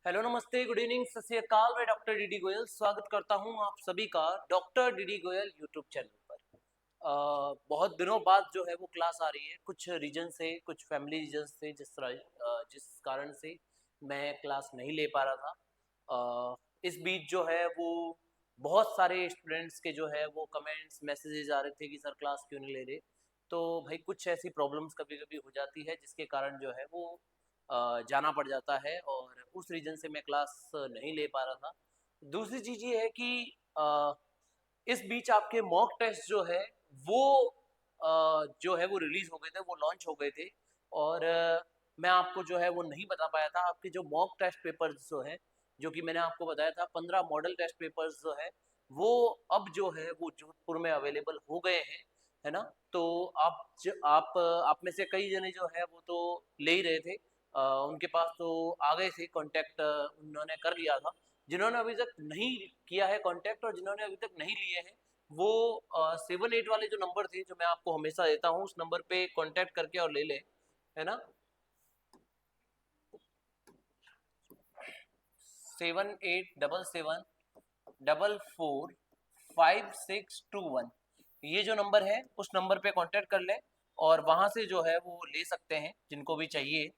Hello नमस्ते good evening सत श्री अकाल। मैं डॉक्टर डी डी गोयल स्वागत करता हूं आप सभी का doctor D D Goyal YouTube channel पर। बहुत दिनों बाद जो है वो क्लास आ रही है, कुछ रीजन से, कुछ फैमिली रीजन से, जिस कारण से मैं क्लास नहीं ले पा रहा था। इस बीच जो है वो बहुत सारे स्टूडेंट्स के जो है वो कमेंट्स मैसेजेस आ रहे थे कि सर क्लास क्यों नहीं ले रहे। तो भाई कुछ ऐसी प्रॉब्लम्स कभी कभी हो जाती है जिसके कारण जो है वो जाना पड़ जाता है, और उस रीजन से मैं क्लास नहीं ले पा रहा था। दूसरी चीज़ ये है कि अ, इस बीच आपके मॉक टेस्ट जो है वो जो है वो रिलीज हो गए थे, वो लॉन्च हो गए थे। और मैं आपको जो है वो नहीं बता पाया था आपके जो मॉक टेस्ट पेपर्स जो है, जो कि मैंने आपको बताया था 15 मॉडल टेस्ट पेपर्स जो है वो अब जो है वो जोधपुर में अवेलेबल हो गए हैं, है ना। तो आप में से कई जने जो है वो तो ले ही रहे थे। उनके पास तो आ गए थे कांटेक्ट, उन्होंने कर लिया था। जिन्होंने अभी तक नहीं किया है कांटेक्ट और जिन्होंने अभी तक नहीं लिए हैं, वो 7-8 वाले जो नंबर थे जो मैं आपको हमेशा देता हूँ उस नंबर पे कांटेक्ट करके और ले ले, है ना। 7877445621, ये जो नंबर है उस नंबर पे कांटेक्ट कर ले और वहां से जो है वो ले सकते हैं जिनको भी चाहिए।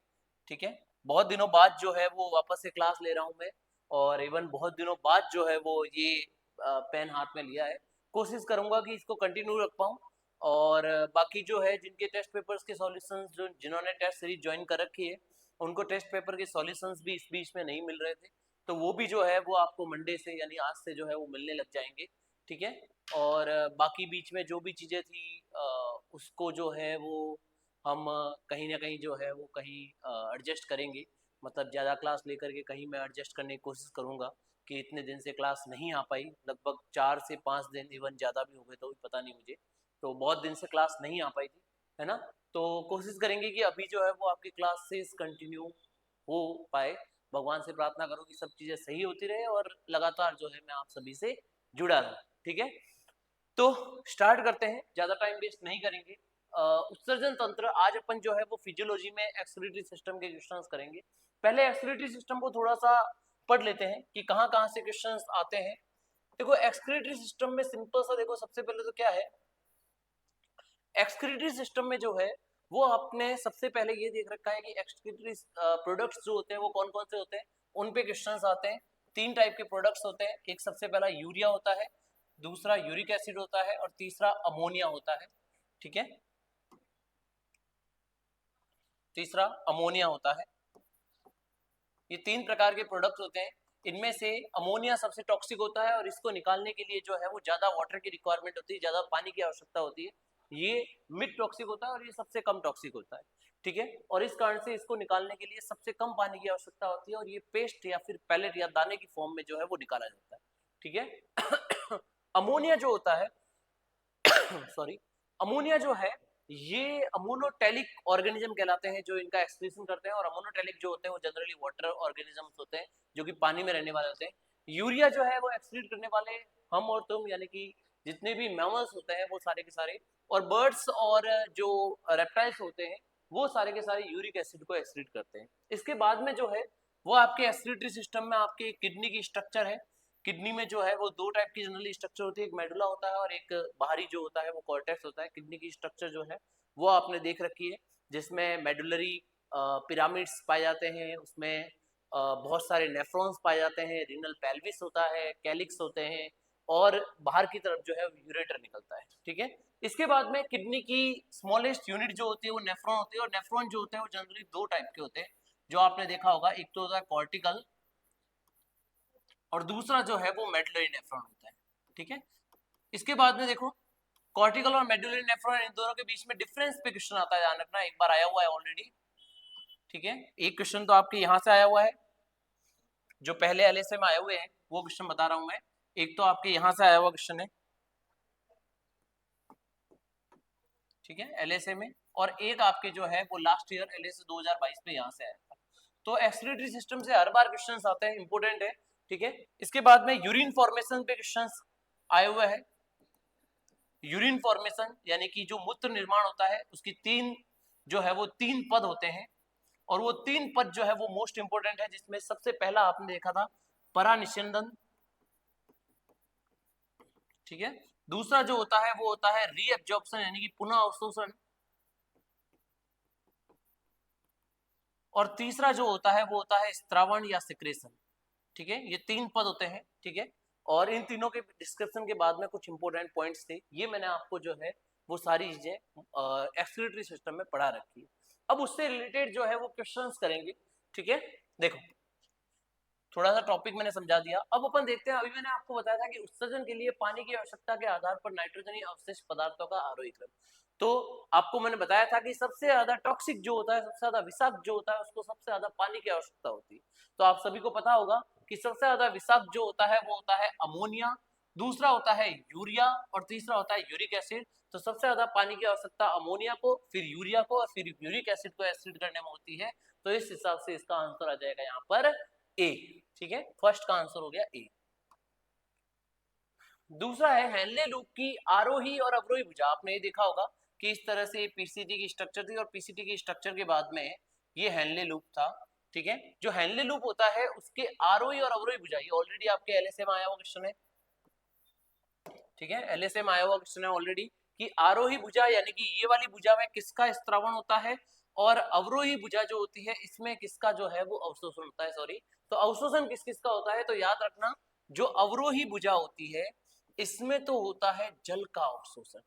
ठीक है। बहुत दिनों बाद जो है वो वापस से क्लास ले रहा हूँ मैं, और इवन बहुत दिनों बाद जो है वो ये पेन हाथ में लिया है। कोशिश करूंगा कि इसको कंटिन्यू रख पाऊँ। और बाकी जो है जिनके टेस्ट पेपर्स के सॉल्यूशंस, जो जिन्होंने टेस्ट सीरीज ज्वाइन कर रखी है, उनको टेस्ट पेपर के सॉल्यूशंस भी इस बीच में नहीं मिल रहे थे, तो वो भी जो है वो आपको मंडे से यानी आज से जो है वो मिलने लग जाएंगे। ठीक है। और बाकी बीच में जो भी चीज़ें थी उसको जो है वो हम कहीं ना कहीं जो है वो कहीं एडजस्ट करेंगे। मतलब ज़्यादा क्लास लेकर के कहीं मैं एडजस्ट करने की कोशिश करूँगा कि इतने दिन से क्लास नहीं आ पाई, लगभग 4 से 5 दिन, इवन ज़्यादा भी हो गए तो भी पता नहीं मुझे। तो बहुत दिन से क्लास नहीं आ पाई थी, है ना। तो कोशिश करेंगे कि अभी जो है वो आपकी क्लासेस कंटिन्यू हो पाए। भगवान से प्रार्थना करो कि सब चीज़ें सही होती रहे और लगातार जो है मैं आप सभी से जुड़ा रहूँ। ठीक है। तो स्टार्ट करते हैं, ज़्यादा टाइम वेस्ट नहीं करेंगे। उत्सर्जन तंत्र, आज अपन जो है वो फिजियोलॉजी में एक्सक्रीटरी सिस्टम के क्वेश्चंस करेंगे। पहले एक्सक्रीटरी सिस्टम को थोड़ा सा पढ़ लेते हैं कि कहाँ कहाँ से क्वेश्चंस आते हैं। देखो एक्सक्रीटरी सिस्टम में सिंपल सा, देखो सबसे पहले तो क्या है एक्सक्रीटरी सिस्टम में जो है वो आपने सबसे पहले ये देख रखा है कि एक्सक्रीटरी प्रोडक्ट्स जो होते हैं वो कौन कौन से होते हैं, उन पे क्वेश्चंस आते हैं। 3 टाइप के प्रोडक्ट्स होते हैं, एक सबसे पहला यूरिया होता है, दूसरा यूरिक एसिड होता है और तीसरा अमोनिया होता है। ठीक है। तीसरा अमोनिया होता है। ये 3 प्रकार के प्रोडक्ट्स होते हैं। इनमें से अमोनिया सबसे टॉक्सिक होता है और इसको निकालने के लिए जो है वो ज्यादा वाटर की रिक्वायरमेंट होती है, ज्यादा पानी की आवश्यकता होती है। ये मिड टॉक्सिक होता है और ये सबसे कम टॉक्सिक होता है। ठीक है। और इस कारण से इसको निकालने के लिए सबसे कम पानी की आवश्यकता होती है और ये पेस्ट या फिर पैलेट या दाने की फॉर्म में जो है वो निकाला जाता है। ठीक है। अमोनिया जो होता है सॉरी, अमोनिया जो है ये अमोनोटेलिक ऑर्गेनिज्म कहलाते हैं जो इनका एक्सक्रीशन करते हैं, और अमोनोटेलिक जो होते हैं वो जनरली वाटर ऑर्गेनिजम्स होते हैं जो कि पानी में रहने वाले होते हैं। यूरिया जो है वो एक्सक्रीट करने वाले हम और तुम, यानी कि जितने भी मैमल्स होते हैं वो सारे के सारे, और बर्ड्स और जो रेप्टाइल्स होते हैं वो सारे के सारे यूरिक एसिड को एक्सक्रीट करते हैं। इसके बाद में जो है वो आपके एक्सक्रीटरी सिस्टम में आपके किडनी की स्ट्रक्चर है। किडनी में जो है वो 2 टाइप की जनरली स्ट्रक्चर होती है, एक मेडुला होता है और एक बाहरी जो होता है वो कॉर्टेक्स होता है। किडनी की स्ट्रक्चर जो है वो आपने देख रखी है, जिसमें मेडुलरी पिरामिड्स पाए जाते हैं, उसमें बहुत सारे नेफ्रॉन्स पाए जाते हैं, रीनल पेल्विस होता है, कैलिक्स होते हैं, और बाहर की तरफ जो है यूरेटर निकलता है। ठीक है। इसके बाद में किडनी की स्मॉलेस्ट यूनिट जो होती है वो नेफ्रॉन होती है, और नेफ्रॉन जो होते हैं वो जनरली 2 टाइप के होते हैं जो आपने देखा होगा, एक तो होता है कॉर्टिकल और दूसरा जो है वो मेडुलरी नेफ्रॉन होता है। ठीक है। इसके बाद में देखो कॉर्टिकल और मेडुलरी नेफ्रॉन, इन दोनों के बीच में डिफरेंस पे क्वेश्चन आता है, ध्यान रखना, एक बार आया हुआ है ऑलरेडी। ठीक है। एक क्वेश्चन तो आपके यहाँ से आया हुआ है, जो पहले एलएसए में आए हुए हैं वो क्वेश्चन बता रहा हूं मैं। एक तो आपके यहाँ से आया हुआ क्वेश्चन है, ठीक है, एलएसए में, और एक आपके जो है वो लास्ट ईयर एलएसए 2022 में यहाँ से आया था। तो एक्सक्रीटरी सिस्टम से हर बार क्वेश्चंस आते हैं, इंपोर्टेंट है। ठीक है। इसके बाद में यूरिन फॉर्मेशन पे क्वेश्चंस आए हुए हैं। यूरिन फॉर्मेशन यानी कि जो मूत्र निर्माण होता है उसकी 3 जो है वो 3 पद होते हैं। और वो 3 पद जो है वो मोस्ट इंपोर्टेंट है, जिसमें सबसे पहला आपने देखा था परानिस्यंदन, ठीक है। दूसरा जो होता है वो होता है रीएब्जॉर्प्शन यानी कि पुनः अवशोषण, और तीसरा जो होता है वो होता है स्त्रावण या सिक्रेशन, ठीक है। ये 3 पद होते हैं, ठीक है। और इन तीनों के डिस्क्रिप्शन के बाद में कुछ इंपोर्टेंट पॉइंट्स थे, ये मैंने आपको जो है वो सारी चीजें एक्सक्रीटरी सिस्टम में पढ़ा रखी है। अब उससे रिलेटेड जो है वो क्वेश्चंस करेंगे, ठीक है। देखो थोड़ा सा टॉपिक मैंने समझा दिया, अब अपन देखते हैं। अभी मैंने आपको बताया था कि उत्सर्जन के लिए पानी की आवश्यकता के आधार पर नाइट्रोजनी अवशिष्ट पदार्थों का आरोही क्रम, तो आपको मैंने बताया था कि सबसे ज्यादा टॉक्सिक जो होता है, सबसे ज्यादा विषाक्त जो होता है, उसको सबसे ज्यादा पानी की आवश्यकता होती है। तो आप सभी को पता होगा कि सबसे ज्यादा विषाक्त जो होता है वो होता है अमोनिया, दूसरा होता है यूरिया, और तीसरा होता है यूरिक एसिड। तो सबसे ज्यादा पानी की आवश्यकता अमोनिया को, फिर यूरिया को, और फिर यूरिक एसिड को एसिड करने में होती है। तो इस हिसाब से इसका आंसर आ जाएगा यहाँ पर ए, ठीक है। फर्स्ट का आंसर हो गया ए। दूसरा है हेनले लूप की आरोही और अवरोही भुजा। आपने ये देखा होगा कि इस तरह से पीसीटी की स्ट्रक्चर थी, और पीसीटी की स्ट्रक्चर के बाद में ये हेनले लूप था, ठीक है। जो हेनले लूप होता है उसके आरोही और अवरोही भुजा, ये ऑलरेडी आपके एलएसए में आया हुआ क्वेश्चन है, ठीक है। एलएसए में आया हुआ क्वेश्चन है ऑलरेडी कि आरोही भुजा यानी कि ये वाली भुजा में किसका स्त्रावण होता है, और अवरोही भुजा जो होती है इसमें किसका जो है वो अवशोषण होता है, सॉरी। तो अवशोषण किस किसका होता है, तो याद रखना जो अवरोही भुजा होती है इसमें तो होता है जल का अवशोषण,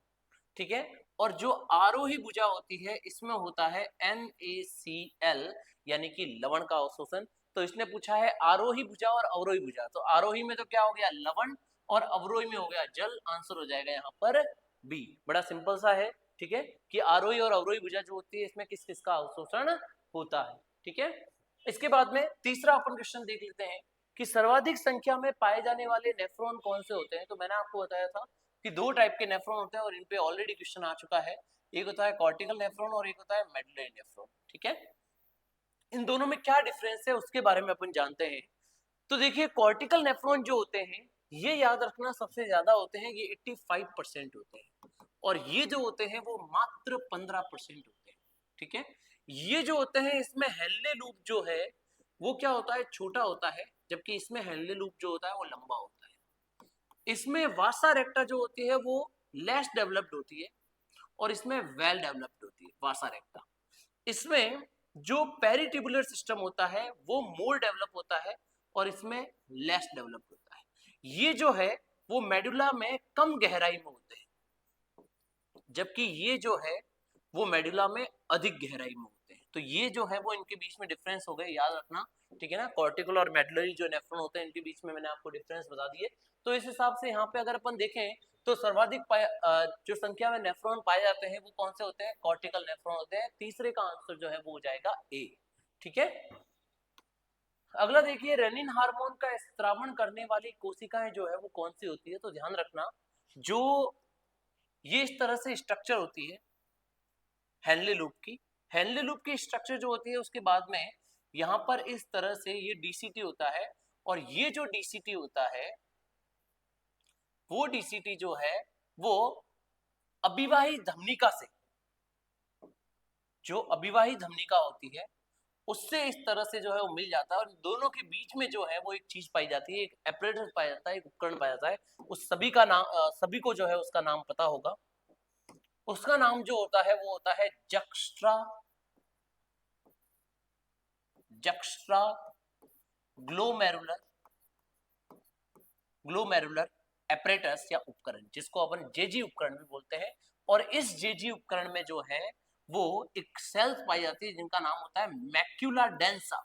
ठीक है। और जो आरोही भुजा होती है इसमें होता है NaCl यानी कि लवण का अवशोषण। तो इसने पूछा है आरोही भुजा और अवरोही भुजा, तो आरोही में तो क्या हो गया लवण, और अवरोही में हो गया जल। आंसर हो जाएगा यहाँ पर बी। बड़ा सिंपल सा है, ठीक है, कि आरोही और अवरोही भुजा जो होती है इसमें किस किस का अवशोषण होता है, ठीक है। इसके बाद में तीसरा अपन क्वेश्चन देख लेते हैं कि सर्वाधिक संख्या में पाए जाने वाले नेफ्रॉन कौन से होते हैं। तो मैंने आपको बताया था कि 2 टाइप के नेफ्रॉन होते हैं, और इन पे ऑलरेडी क्वेश्चन आ चुका है। एक होता है कॉर्टिकल नेफ्रॉन और एक होता है मेडुलरी नेफ्रॉन, ठीक है। इन दोनों में क्या डिफरेंस है उसके बारे में अपन जानते हैं। तो देखिए कॉर्टिकल नेफ्रॉन जो होते हैं ये याद रखना सबसे ज्यादा होते हैं, ये 85% होते हैं, और ये जो होते हैं वो मात्र 15% होते हैं, ठीक है। ये जो होते हैं इसमें हेनले लूप जो है वो क्या होता है छोटा होता है, जबकि इसमें हेनले लूप जो होता है वो लंबा होता है। इसमें वासा रेक्टा जो होती है वो लेस डेवलप्ड होती है, और इसमें वेल डेवलप्ड होती है वासा रेक्टा। इसमें जो पेरिटिबुलर सिस्टम होता है वो मोर डेवलप होता है, और इसमें लेस डेवलप्ड होता है। ये जो है वो मेडुला में कम गहराई में होते हैं, जबकि ये जो है वो मेडुला में अधिक गहराई में होते हैं। तो ये जो है वो इनके बीच में डिफरेंस हो गए, याद रखना, ठीक है ना। कॉर्टिकल और मेडुलरी जो नेफ्रॉन होते हैं इनके बीच में मैंने आपको डिफरेंस बता दिए। तो इस हिसाब से यहाँ पे अगर अपन देखें तो सर्वाधिक जो संख्या में नेफ्रॉन पाए जाते हैं वो कौन से होते हैं, कॉर्टिकल नेफ्रॉन होते हैं। तीसरे का आंसर जो है वो हो जाएगा ए, ठीक है। अगला देखिए रेनिन हार्मोन का स्त्रावण करने वाली कोशिकाएं जो है वो कौन सी होती है। तो ध्यान रखना जो ये इस तरह से स्ट्रक्चर होती है हेनले लूप की, हेनले लूप की स्ट्रक्चर जो होती है उसके बाद में यहाँ पर इस तरह से ये डीसीटी होता है, और ये जो डीसीटी होता है वो डीसीटी जो है वो अभिवाही धमनिका से, जो अभिवाही धमनिका होती है उससे इस तरह से जो है वो मिल जाता है, और दोनों के बीच में जो है वो एक चीज पाई जाती है, एक एपरेटस पाया जाता है, एक उपकरण पाया जाता है। उस सभी का नाम सभी को जो है उसका नाम पता होगा। उसका नाम जो होता है वो होता है juxta juxta glomerular glomerular apparatus या उपकरण, जिसको अपन जेजी उपकरण भी बोलते हैं। और इस जेजी उपकरण में जो है वो एक सेल्स पाई जाती है जिनका नाम होता है मैक्यूला डेंसा।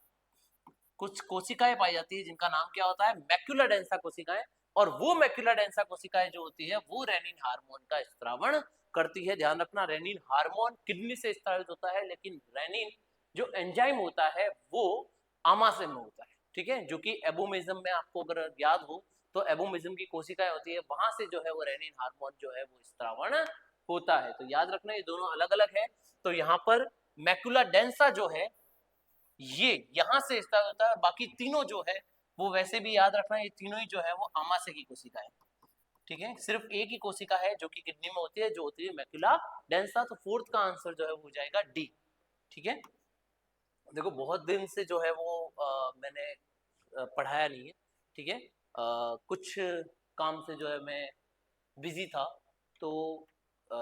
कुछ कोशिकाएं पाई जाती है जिनका नाम क्या होता है मैक्यूला डेंसा कोशिकाएं, और वो मैक्यूला डेंसा कोशिकाएं जो होती है वो रेनिन हार्मोन का स्त्रावण करती है। ध्यान रखना रेनिन हार्मोन किडनी से स्त्रावित होता है, लेकिन रेनिन जो एंजाइम होता है वो आमाशय में होता है, ठीक है। जो कि एबोमिज्म में आपको अगर याद हो तो एबोमिज्म की कोशिकाएं होती है, वहां से जो है वो रेनिन हार्मोन जो है वो स्त्रावण होता है। तो याद रखना ये दोनों अलग अलग है। तो यहाँ पर मैक्यूला डेंसा जो है ये यहां से स्टार्ट होता है, बाकी तीनों जो है वो वैसे भी याद रखना ये तीनों ही जो है वो आमाशय की कोशिका है, ठीक है। सिर्फ एक ही कोशिका है जो कि किडनी में होती है, जो होती है मैक्यूला डेंसा। तो फोर्थ का आंसर जो है वो हो जाएगा डी, ठीक है। देखो बहुत दिन से जो है वो मैंने पढ़ाया नहीं है, ठीक है। कुछ काम से जो है मैं बिजी था, तो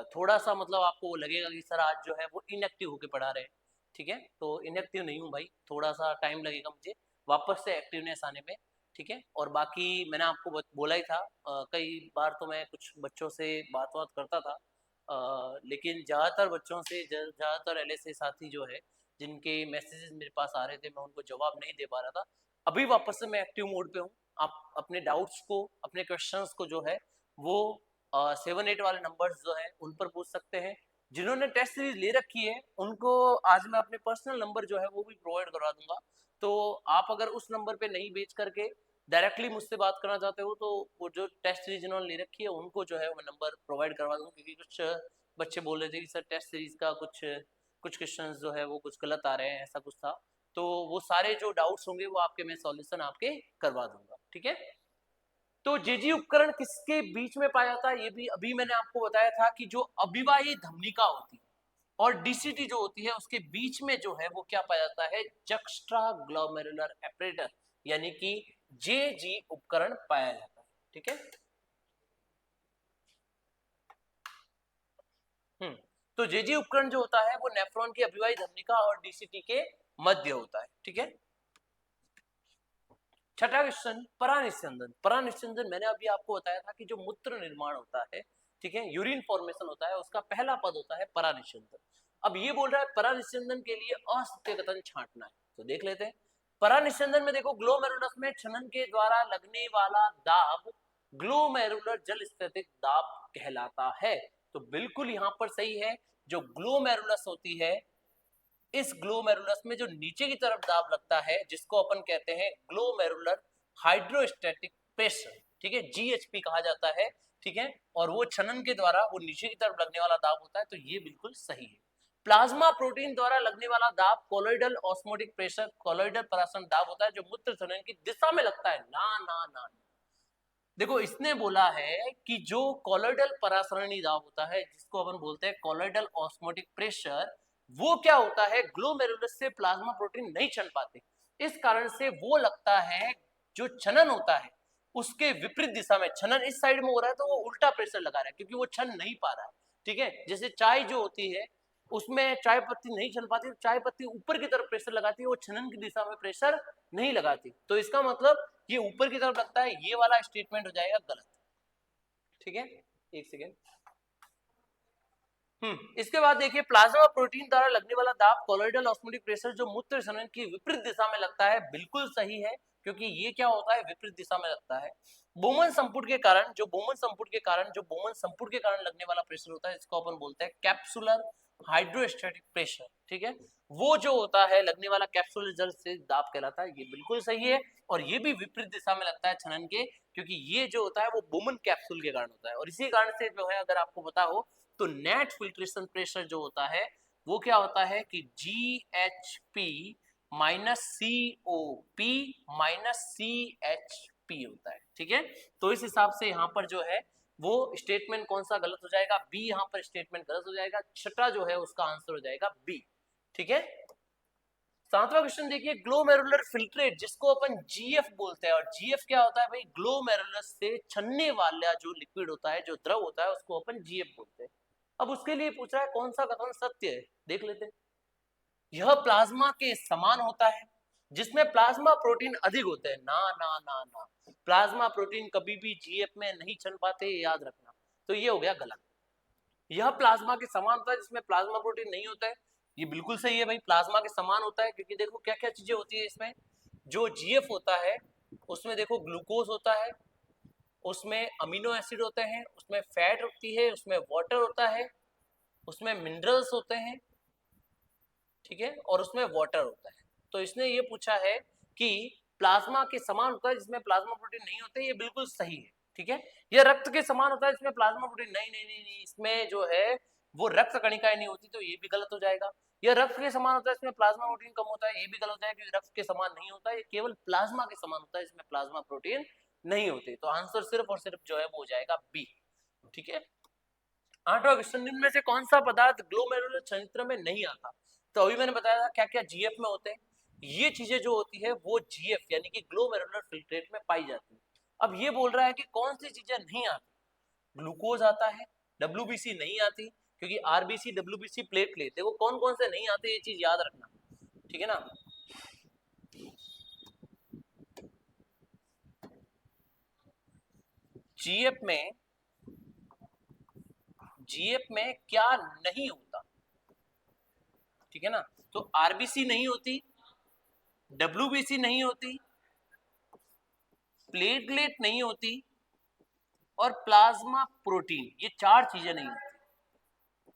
थोड़ा सा मतलब आपको वो लगेगा कि सर आज जो है वो इनएक्टिव होके पढ़ा रहे हैं, ठीक है। तो इनएक्टिव नहीं हूँ भाई, थोड़ा सा टाइम लगेगा मुझे वापस से एक्टिवनेस आने में, ठीक है। और बाकी मैंने आपको बोला ही था, कई बार तो मैं कुछ बच्चों से बात बात करता था, लेकिन ज़्यादातर बच्चों से ज़्यादातर एलएसए साथी जो है जिनके मैसेजेस मेरे पास आ रहे थे, मैं उनको जवाब नहीं दे पा रहा था। अभी वापस से मैं एक्टिव मोड पे हूँ। आप अपने डाउट्स को, अपने क्वेश्चंस को जो है वो 7-8 वाले नंबर्स जो हैं उन पर पूछ सकते हैं। जिन्होंने टेस्ट सीरीज ले रखी है उनको आज मैं अपने पर्सनल नंबर जो है वो भी प्रोवाइड करवा दूंगा। तो आप अगर उस नंबर पे नहीं बेच करके डायरेक्टली मुझसे बात करना चाहते हो, तो वो जो टेस्ट सीरीज जिन्होंने ले रखी है उनको जो है मैं नंबर प्रोवाइड करवा दूंगा, क्योंकि कुछ बच्चे बोल रहे थे कि सर टेस्ट सीरीज का कुछ कुछ क्वेश्चंस जो है वो कुछ गलत आ रहे हैं, ऐसा कुछ था। तो वो सारे जो डाउट्स होंगे वो आपके मैं सॉल्यूशन आपके करवा दूंगा, ठीक है। तो जेजी उपकरण किसके बीच में पाया जाता है, ये भी अभी मैंने आपको बताया था कि जो अभिवाही धमनिका होती है और डीसीटी जो होती है उसके बीच में जो है वो क्या पाया जाता है, जक्स्ट्रा ग्लोमेरुलर एपरेटस, यानी कि जेजी उपकरण पाया जाता है, ठीक है। तो जेजी उपकरण जो होता है वो नेफ्रॉन की अभिवाही धमनिका और डीसीटी के मध्य होता है, ठीक है। छठा क्वेश्चन, परानिस्यंदन। परानिस्यंदन मैंने अभी आपको बताया था कि जो मूत्र निर्माण होता है, ठीक है, यूरिन फॉर्मेशन होता है, उसका पहला पद होता है परानिस्यंदन। अब ये बोल रहा है परानिस्यंदन के लिए असत्य कथन छांटना है, तो देख लेते हैं। परानिस्यंदन में देखो ग्लोमेरुलस में छनन के द्वारा लगने वाला दाब ग्लोमेरुलर जल स्थितिक दाब कहलाता है। तो बिल्कुल यहां पर सही है, जो ग्लोमेरुलस होती है, इस ग्लोमेरुलस में जो नीचे की तरफ दाब लगता है जिसको अपन कहते हैं ग्लोमेरुलर हाइड्रोस्टैटिक प्रेशर, ठीक है, जीएचपी कहा जाता है, ठीक है। और वो छनन के द्वारा वो नीचे की तरफ लगने वाला दाब होता है, तो ये बिल्कुल सही है। प्लाज्मा प्रोटीन द्वारा लगने वाला दाब कोलोइडल ऑस्मोटिक प्रेशर, कोलोइडल परासरण दाब होता है जो मूत्र छनन की दिशा में लगता है। ना ना ना, देखो इसने बोला है कि जो कोलोइडल परासरणी दाब होता है जिसको अपन बोलते हैं कोलोइडल ऑस्मोटिक प्रेशर, वो क्या होता है, ग्लोमेरुलस से प्लाज्मा प्रोटीन नहीं चल पाते, इस कारण से वो लगता है, जो छनन होता है उसके विपरीत दिशा में, छनन इस साइड में हो रहा है तो वो उल्टा प्रेशर लगा रहा है क्योंकि वो छन नहीं पा रहा है, ठीक है। जैसे चाय जो होती है उसमें चाय पत्ती नहीं चल पाती, चाय पत्ती ऊपर की तरफ प्रेशर लगाती है, वो छनन की दिशा में प्रेशर नहीं लगाती, तो इसका मतलब ये ऊपर की तरफ लगता है, ये वाला स्टेटमेंट हो जाएगा गलत, ठीक है। एक सेकेंड। इसके बाद देखिए, प्लाज्मा प्रोटीन द्वारा लगने वाला दाब कोलोइडल ऑस्मोटिक प्रेशर जो मूत्र शनन की विपरीत दिशा में लगता है, बिल्कुल सही है, क्योंकि ये क्या होता है, विपरीत दिशा में लगता है। बोमन संपुट के कारण, जो बोमन संपुट के कारण लगने वाला प्रेशर होता है इसको अपन बोलते हैं कैप्सुलर हाइड्रोस्टैटिक प्रेशर, ठीक है। वो जो होता है लगने वाला कैप्सुलर जल से दाब कहलाता है, ये बिल्कुल सही है। और ये भी विपरीत दिशा में लगता है छनन के, क्योंकि ये जो होता है वो बोमन कैप्सूल के कारण होता है, और इसी कारण से जो है अगर आपको पता हो तो नेट फिल्ट्रेशन प्रेशर जो होता है वो क्या होता है कि GHP minus COP minus CHP होता है, ठीक है। तो इस हिसाब से यहाँ पर जो है वो स्टेटमेंट कौन सा गलत हो जाएगा, बी, यहाँ पर स्टेटमेंट गलत हो जाएगा, छठा जो है उसका आंसर हो जाएगा बी, ठीक है। सातवां क्वेश्चन देखिए, ग्लोमेरुलर फिल्ट्रेट जिसको अपन GF बोलते हैं, और GF क्या होता है भाई, ग्लोमेरुलस से छनने वाला जो लिक्विड होता है, जो द्रव होता है, उसको अपन GF बोलते हैं। अब उसके लिए पूछ रहा है कौन सा कथन सत्य है, देख लेते हैं। यह प्लाज्मा के समान होता है जिसमें प्लाज्मा प्रोटीन अधिक होते हैं। ना ना ना ना, प्लाज्मा प्रोटीन कभी भी GF में नहीं छन पाते, याद रखना, तो ये हो गया गलत। यह प्लाज्मा के समान होता है जिसमें प्लाज्मा प्रोटीन नहीं होता है, ये बिल्कुल सही है भाई, प्लाज्मा के समान होता है, क्योंकि देखो क्या क्या चीजें होती है इसमें। जो GF होता है उसमें देखो ग्लूकोज होता है, उसमें अमीनो एसिड होते हैं, उसमें फैट होती है, उसमें वाटर होता है, उसमें मिनरल्स होते हैं, ठीक है, और उसमें वाटर होता है। तो इसने ये पूछा है कि प्लाज्मा के समान होता है जिसमें प्लाज्मा प्रोटीन नहीं होते, ये बिल्कुल सही है, ठीक है। यह रक्त के समान होता है जिसमें प्लाज्मा प्रोटीन नहीं नहीं नहीं, नहीं, इसमें जो है वो रक्त कणिकाएं नहीं होती, तो ये भी गलत हो जाएगा। यह रक्त के समान होता है इसमें प्लाज्मा प्रोटीन कम होता है, ये भी गलत हो जाएगा, क्योंकि रक्त के समान नहीं होता है, ये केवल प्लाज्मा के समान होता है इसमें प्लाज्मा प्रोटीन नहीं होते, तो आंसर सिर्फ और सिर्फ जो है वो हो जाएगा बी, ठीक है। आठवां क्वेश्चन, इनमें से कौन सा पदार्थ ग्लोमेरुलर संयंत्र में नहीं आता, तो अभी मैंने बताया था क्या क्या जीएफ में होते हैं। ये चीजें जो होती है वो जीएफ यानी कि ग्लोमेरुलर फिल्ट्रेट में पाई जाती है। अब ये बोल रहा है कि कौन सी चीजें नहीं आती। ग्लूकोज आता है, डब्ल्यूबीसी नहीं आती, क्योंकि आरबीसी डब्ल्यूबीसी प्लेटलेट, देखो कौन कौन से नहीं आते ये चीज याद रखना, ठीक है ना। जीएफ में क्या नहीं होता, ठीक है ना। तो आरबीसी नहीं होती, डब्ल्यूबीसी नहीं होती, प्लेटलेट नहीं होती, और प्लाज्मा प्रोटीन, ये चार चीजें नहीं होती,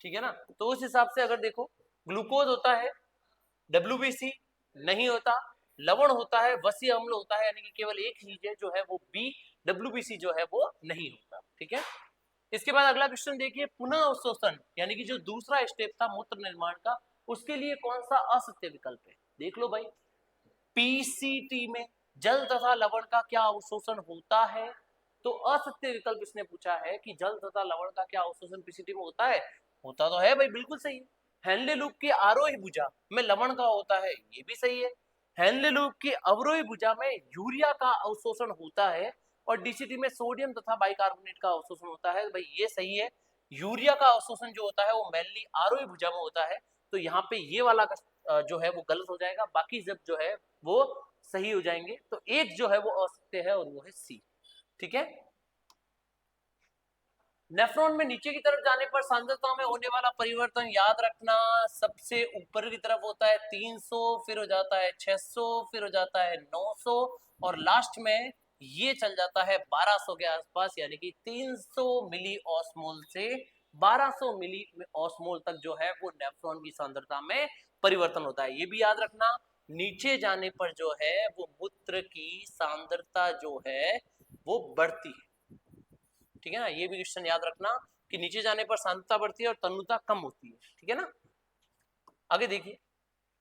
ठीक है ना। तो उस हिसाब से अगर देखो, ग्लूकोज होता है, डब्ल्यूबीसी नहीं होता, लवण होता है, वसीय अम्ल होता है, यानी कि केवल एक चीज है जो है वो बी, डब्ल्यूबीसी जो है वो नहीं होता, ठीक है। इसके बाद अगला क्वेश्चन देखिए, पुनः अवशोषण यानी कि जो दूसरा स्टेप था मूत्र निर्माण का, उसके लिए कौन सा असत्य विकल्प है, देख लो भाई। पीसीटी में जल तथा लवण का क्या अवशोषण होता है, तो असत्य विकल्प इसने पूछा है कि जल तथा लवण का क्या अवशोषण पीसीटी में होता है। होता तो है भाई, बिल्कुल सही है। हेनले लूप की आरोही भुजा में लवण का होता है, ये भी सही है। हेनले लूप की अवरोही भुजा में यूरिया का अवशोषण होता है, और डीसीटी में सोडियम तथा बाइकार्बोनेट का अवशोषण होता है, भाई ये सही है। यूरिया का अवशोषण जो होता है वो मेनली आरोही भुजा में होता है, तो यहाँ पे ये वाला जो है वो गलत हो जाएगा, बाकी जब जो है वो सही हो जाएंगे। तो एक जो है वो असत्य है और वो है सी, ठीक है। नेफ्रॉन में नीचे की तरफ जाने पर सांद्रता में होने वाला परिवर्तन याद रखना, सबसे ऊपर की तरफ होता है 300, फिर हो जाता है 600, फिर हो जाता है 900, और लास्ट में ये चल जाता है 1200 के आसपास, यानी कि 300 मिली ऑस्मोल से 1200 मिली ऑस्मोल तक जो है वो नेफ्रॉन की सांद्रता में परिवर्तन होता है। ये भी याद रखना, नीचे जाने पर जो है वो मूत्र की सांद्रता जो है वो बढ़ती है, ठीक है ना। ये भी क्वेश्चन याद रखना कि नीचे जाने पर सांद्रता बढ़ती है और तन्यता कम होती है, ठीक है ना। आगे देखिए,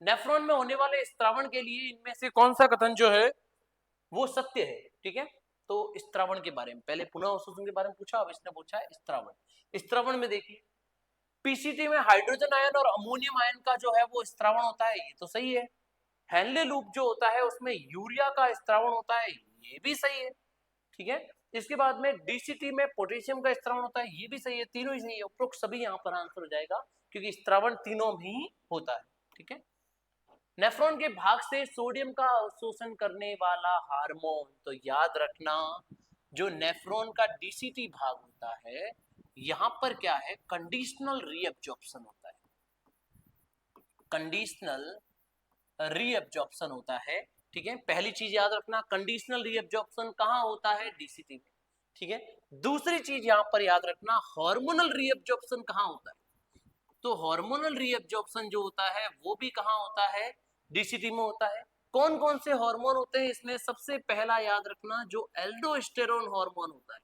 नेफ्रॉन में होने वाले स्त्रावण के लिए इनमें से कौन सा कथन जो है वो सत्य है, ठीक है। तो स्त्रावण के बारे में पहले पुनः अवशोषण के बारे में पूछा, अब इसने पूछा है स्त्रावण। स्त्रावण में देखिए, पीसीटी में हाइड्रोजन आयन और अमोनियम आयन का जो है वो स्त्रावण होता है, ये तो सही है। हेनले लूप जो होता है उसमें यूरिया का स्त्रावण होता है, ये भी सही है, ठीक है। इसके बाद में डीसीटी में पोटेशियम का स्त्रावण होता है, ये भी सही है, तीनों ही सही है। उपरोक्त सभी यहाँ पर आंसर हो जाएगा, क्योंकि स्त्रावण तीनों में ही होता है, ठीक है। नेफ्रॉन के भाग से सोडियम का अवशोषण करने वाला हार्मोन, तो याद रखना जो नेफ्रॉन का डीसीटी भाग होता है, यहां पर क्या है, कंडीशनल रीअब्जॉर्प्शन होता है, कंडीशनल रीअब्जॉर्प्शन होता है, ठीक है। पहली चीज याद रखना, कंडीशनल रीअब्जॉर्प्शन कहां होता है, डीसीटी में, ठीक है। दूसरी चीज यहां पर याद रखना, हार्मोनल रीअब्जॉर्प्शन कहां होता है, तो हार्मोनल रीअब्जॉर्प्शन जो होता है वो भी कहां होता है, डीसीटी में होता है। कौन कौन से हार्मोन होते हैं इसमें, सबसे पहला याद रखना जो एल्डोस्टेरोन हार्मोन होता है,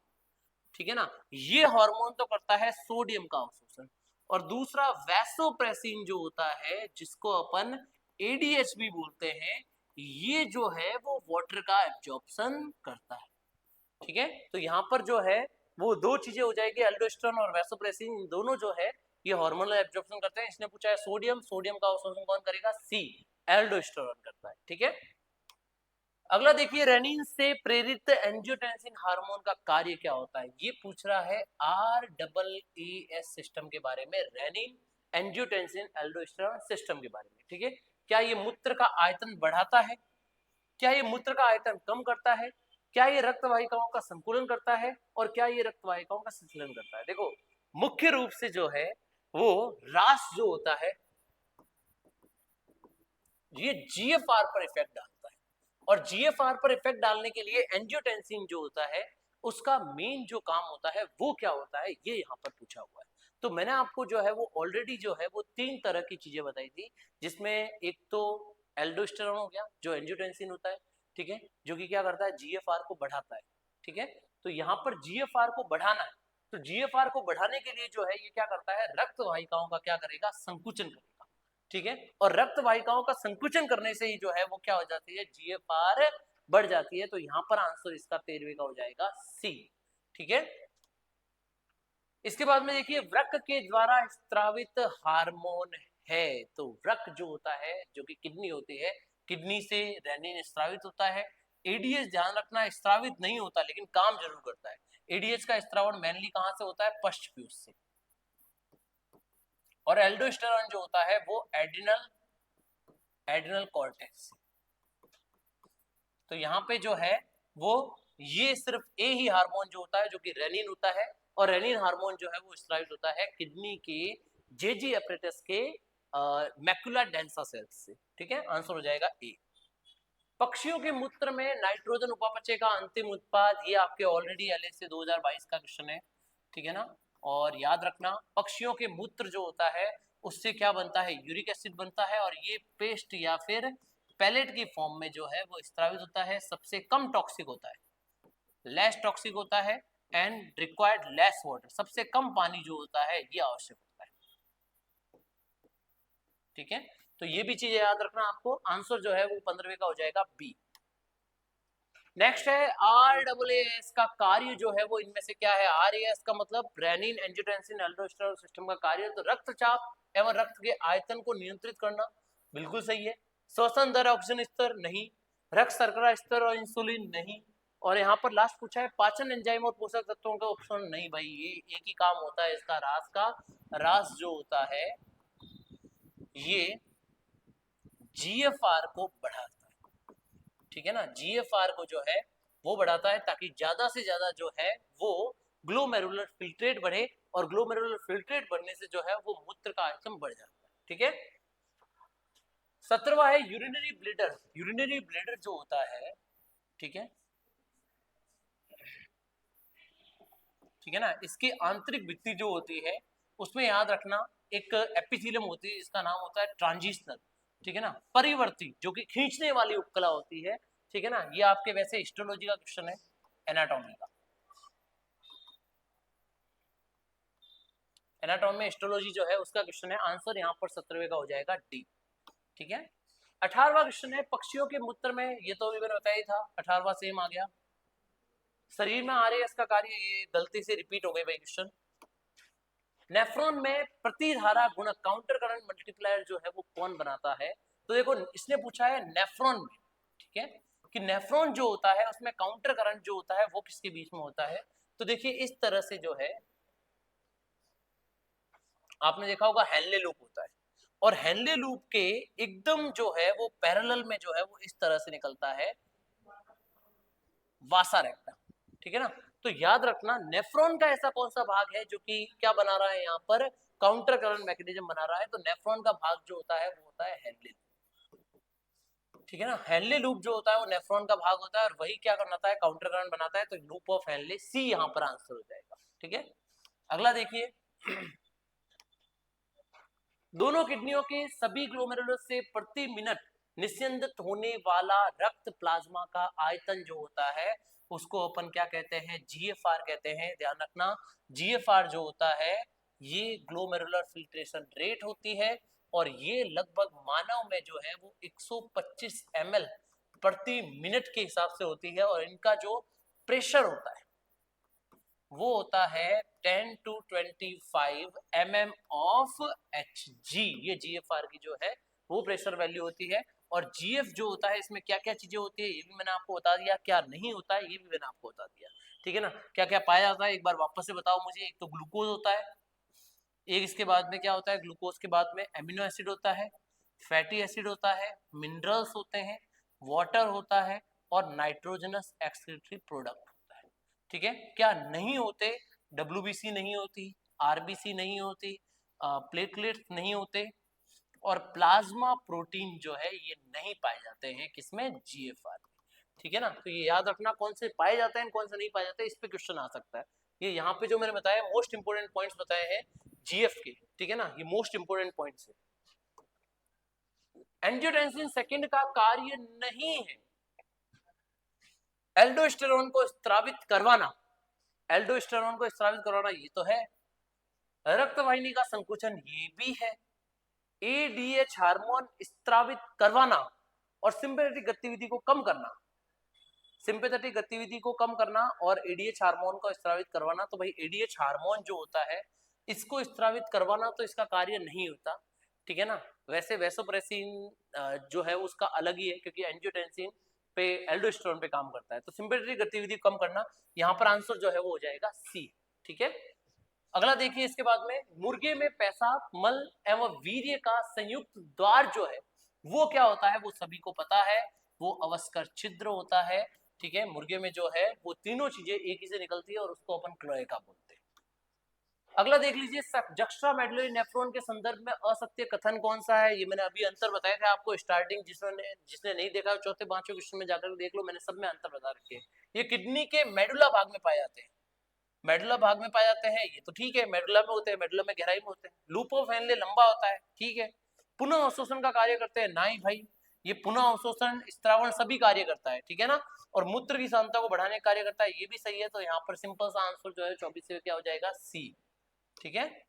ठीक है ना, ये हार्मोन तो करता है सोडियम का अवशोषण। और दूसरा वैसोप्रेसिन जो होता है जिसको अपन एडीएच भी बोलते हैं, ये जो है वो वाटर का एब्जॉर्प्शन करता है, ठीक है। तो यहाँ पर जो है वो दो चीजें हो जाएगी, एल्डोस्टेरोन और वैसोप्रेसिन, दोनों जो है ये हार्मोनल एब्जॉर्प्शन करते हैं। इसने पूछा है सोडियम, सोडियम का अवशोषण कौन करेगा, सी, एल्डोस्टेरोन करता है, ठीक है। अगला देखिए, रेनिन से प्रेरित एंजियोटेंसिन हार्मोन का कार्य क्या होता है, ये पूछ रहा है REES सिस्टम के बारे में, रेनिन एंजियोटेंसिन एल्डोस्टेरोन सिस्टम के बारे में, ठीक है। क्या ये मूत्र का आयतन बढ़ाता है, क्या ये मूत्र का आयतन कम करता है, क्या ये रक्त वाहिकाओं का संकुलन करता है, और क्या ये रक्त वाहिकाओं का संचलन करता है। देखो मुख्य रूप से जो है वो रास जो होता है ये जीएफआर पर इफेक्ट डालता है, और जीएफआर पर इफेक्ट डालने के लिए एंजियोटेंसिन जो होता है उसका मेन जो काम होता है वो क्या होता है, ये यहाँ पर पूछा हुआ है। तो मैंने आपको जो है वो ऑलरेडी जो है वो तीन तरह की चीजें बताई थी, जिसमें एक तो एल्डोस्टेरोन हो गया जो एंजियोटेंसिन होता है, ठीक है, जो कि क्या करता है, जीएफआर को बढ़ाता है, ठीक है। तो यहाँ पर जीएफआर को बढ़ाना है, तो जीएफआर को बढ़ाने के लिए जो है ये क्या करता है, रक्त वाहिकाओं का क्या करेगा, संकुचन करेगा, ठीक है। और रक्त वाहिकाओं का संकुचन करने से ही जो है वो क्या हो जाती है, जीएफआर बढ़ जाती है। तो यहाँ पर आंसर इसका 13वें का हो जाएगा सी, ठीक है। इसके बाद में देखिए, वृक्क के द्वारा स्त्रावित हार्मोन है तो वृक्क जो होता है जो कि किडनी होती है, किडनी से रेनिन स्रावित होता है। एडीएच ध्यान रखना स्रावित नहीं होता लेकिन काम जरूर करता है। एडीएच का स्रावण मेनली कहां से होता है? पश्चपीयूष से। और एल्डोस्टेरॉन जो होता है वो एड्रिनल कॉर्टेक्स। तो यहाँ पे जो है वो ये सिर्फ ए ही हार्मोन जो होता है जो कि रेनिन होता है, और रेनिन हार्मोन जो है वो स्रावित होता है किडनी के जेजी एपरेटस के मैक्युला डेंसा सेल्स से। ठीक है, आंसर हो जाएगा ए। पक्षियों के मूत्र में नाइट्रोजन उपापचय का अंतिम उत्पाद, ये आपके ऑलरेडी एलएसए 2022 का क्वेश्चन है। ठीक है ना, और याद रखना पक्षियों के मूत्र जो होता है उससे क्या बनता है? यूरिक एसिड बनता है, और ये पेस्ट या फिर पैलेट की फॉर्म में जो है वो स्त्रावित होता है। सबसे कम टॉक्सिक होता है, लेस टॉक्सिक होता है, एंड रिक्वायर्ड लेस वाटर, सबसे कम पानी जो होता है ये आवश्यक होता है। ठीक है, तो ये भी चीजें याद रखना आपको। आंसर जो है वो 15वें का हो जाएगा बी। नेक्स्ट है RAAS का कार्य जो है वो इनमें से क्या है? RAS का मतलब रेनिन एंजियोटेंसिन एल्डोस्टेरोन सिस्टम का कार्य, तो रक्तचाप एवं रक्त के आयतन को नियंत्रित करना, बिल्कुल सही है। श्वसन दर, ऑक्सीजन स्तर नहीं। रक्त शर्करा स्तर और इंसुलिन नहीं। और यहाँ पर लास्ट पूछा है पाचन एंजाइम और पोषक तत्वों का ऑप्शन नहीं भाई, ये एक ही काम होता है इसका, रास का। रास जो होता है ये GFR को बढ़ाता है। ठीक है ना, GFR को जो है वो बढ़ाता है ताकि ज्यादा से ज्यादा जो है वो ग्लोमेरुलर फिल्ट्रेट बढ़े, और ग्लोमेरुलर फिल्ट्रेट बढ़ने से जो है वो मूत्र का आयतन बढ़ जाता है। ठीक है, 17वां है यूरिनरी ब्लैडर। यूरिनरी ब्लैडर जो होता है, ठीक है, ठीक है ना, इसकी आंतरिक भित्ति जो होती है उसमें याद रखना एक एपिथेलियम होती है, इसका नाम होता है ट्रांजिशनल। ठीक है ना, परिवर्ती जो कि खींचने वाली उपकला होती है। ठीक है ना, ये आपके वैसे हिस्टोलॉजी का क्वेश्चन है, एनाटॉमी का। एनाटॉमी हिस्टोलॉजी जो है उसका क्वेश्चन है, आंसर यहाँ पर 17वें का हो जाएगा डी। ठीक है, 18वां क्वेश्चन है पक्षियों के मूत्र में, ये तो अभी मैंने बताया ही था, 18वां सेम आ गया। शरीर में RAS का कार्य, ये गलती से रिपीट हो गई भाई क्वेश्चन। नेफ्रॉन में प्रतिधारा गुणक काउंटर करंट मल्टीप्लायर जो है वो कौन बनाता है? तो देखो इसने पूछा है नेफ्रॉन में, ठीक है, कि नेफ्रॉन जो होता है उसमें काउंटर करंट जो होता है वो किसके बीच में होता है? तो देखिए इस तरह से जो है आपने देखा होगा हेनले लूप होता है, और हेनले लूप के एकदम जो है वो पैरेलल में जो है वो इस तरह से निकलता है वासा रेक्टा। ठीक है ना, तो याद रखना नेफ्रॉन का ऐसा कौन सा भाग है जो कि क्या बना रहा है यहाँ पर? काउंटर करंट मैकेनिज्म बना रहा है। तो नेफ्रॉन का भाग जो होता है वो होता है हेनले लूप। ठीक है ना, हेनले लूप जो होता है वो नेफ्रॉन का भाग होता है, और वही क्या बनाता है? काउंटर करंट बनाता है। तो लूप ऑफ हेनले, सी यहाँ पर आंसर हो जाएगा। ठीक है, अगला देखिए दोनों किडनियों के सभी ग्लोमेरुलस से प्रति मिनट निस्यंदित होने वाला रक्त प्लाज्मा का आयतन जो होता है उसको अपन क्या कहते हैं? GFR कहते हैं। ध्यान रखना GFR जो होता है ये ग्लोमेरुलर फिल्ट्रेशन रेट होती है, और ये लगभग मानव में जो है वो 125 ml प्रति मिनट के हिसाब से होती है, और इनका जो प्रेशर होता है वो होता है 10 to 25 mm ऑफ Hg। ये GFR की जो है वो प्रेशर वैल्यू होती है। और GF जो होता है इसमें क्या क्या चीजें होती है ये भी मैंने आपको बता दिया, क्या नहीं होता है ये भी मैंने आपको बता दिया। ठीक है ना, क्या क्या पाया जाता है एक बार वापस से बताओ मुझे। एक तो ग्लूकोज होता है, एक इसके बाद में क्या होता है? ग्लूकोज के बाद में एमिनो एसिड होता है, फैटी एसिड होता है, मिनरल्स होते हैं, वाटर होता है, और नाइट्रोजनस एक्सक्रीटरी प्रोडक्ट होता है। ठीक है, क्या नहीं होते? WBC नहीं होती, RBC नहीं होती, प्लेटलेट्स नहीं होते, और प्लाज्मा प्रोटीन जो है ये नहीं पाए जाते हैं किसमें? GFR। ठीक है ना, तो ये याद रखना कौन से पाए जाते हैं कौन से नहीं पाए जाते, इस पे क्वेश्चन आ सकता है। ये यहाँ पे जो मैंने बताया मोस्ट इंपोर्टेंट पॉइंट्स बताए हैं GF के। ठीक है ना, ये मोस्ट इंपोर्टेंट पॉइंट्स है। एंजियोटेंसिन सेकंड का कार्य नहीं है एल्डोस्टेरोन को स्रावित करवाना। एल्डोस्टेरोन को स्रावित करवाना ये तो है, रक्त वाहिनी का संकुचन ये भी है, ADH हार्मोन स्रावित करवाना, और सिंपैथेटिक गतिविधि को कम करना। सिंपैथेटिक गतिविधि को कम करना और ADH हार्मोन को स्रावित करवाना। तो भाई ADH हार्मोन जो होता है इसको स्रावित करवाना तो इसका कार्य नहीं होता। ठीक है ना। वैसे वैसोप्रेसिन जो है उसका अलग ही है, क्योंकि एंजियोटेंसिन पे एल्डोस्टेरोन पे काम करता है। तो सिंपैथेटिक गतिविधि कम करना, यहाँ पर आंसर जो है वो हो जाएगा सी। ठीक है, अगला देखिए इसके बाद में, मुर्गे में पेशाब, मल एवं वीर्य का संयुक्त द्वार जो है वो क्या होता है, वो सभी को पता है, वो अवस्कर छिद्र होता है। ठीक है, मुर्गे में जो है वो तीनों चीजें एक ही से निकलती है और उसको अपन क्लोएका बोलते हैं। अगला देख लीजिए, जक्स्ट्रा मेडुलरी नेफ्रॉन के संदर्भ में असत्य कथन कौन सा है। ये मैंने अभी अंतर बताया था आपको स्टार्टिंग, जिसने नहीं देखा चौथे पांचवें क्वेश्चन में जाकर देख लो, मैंने सब में अंतर बता रखे हैं। ये किडनी के मेडुला भाग में पाए जाते हैं, मेडुला भाग में पाए जाते हैं, ये तो ठीक है, मेडुला में होते हैं, मेडुला में गहराई में होते हैं। लूपो फैनले लंबा होता है, ठीक है। पुनः अवशोषण का कार्य करते हैं, नहीं भाई, ये पुनः अवशोषण स्त्रावण सभी कार्य करता है, ठीक है ना। और मूत्र की सांद्रता को बढ़ाने का कार्य करता है, ये भी सही है। तो यहाँ पर सिंपल सा आंसर जो है 24 से क्या हो जाएगा, सी। ठीक है,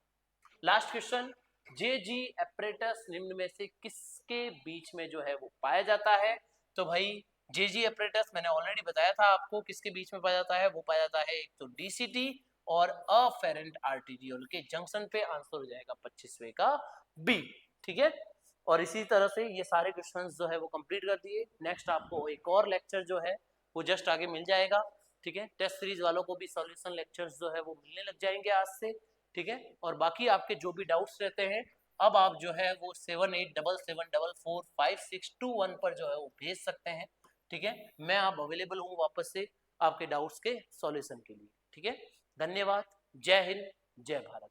लास्ट क्वेश्चन, जे जी एपरेटस निम्न में से किसके बीच में जो है वो पाया जाता है। तो भाई जे जी एपरेटस मैंने ऑलरेडी बताया था आपको किसके बीच में पाया जाता है, वो पाया जाता है एक तो डीसीटी और अफेरेंट आर्टीरियोल के जंक्शन पे। आंसर हो जाएगा 25वें का बी। ठीक है, और इसी तरह से ये सारे क्वेश्चंस जो है वो कंप्लीट कर दिए। नेक्स्ट आपको एक और लेक्चर जो है वो जस्ट आगे मिल जाएगा। ठीक है, टेस्ट सीरीज वालों को भी सॉल्यूशन लेक्चर्स जो है वो मिलने लग जाएंगे आज से। ठीक है, और बाकी आपके जो भी डाउट्स रहते हैं, अब आप जो है वो 7877445621 पर जो है वो भेज सकते हैं। ठीक है, मैं आप अवेलेबल हूँ वापस से आपके डाउट्स के सॉल्यूशन के लिए। ठीक है, धन्यवाद, जय हिंद, जय भारत।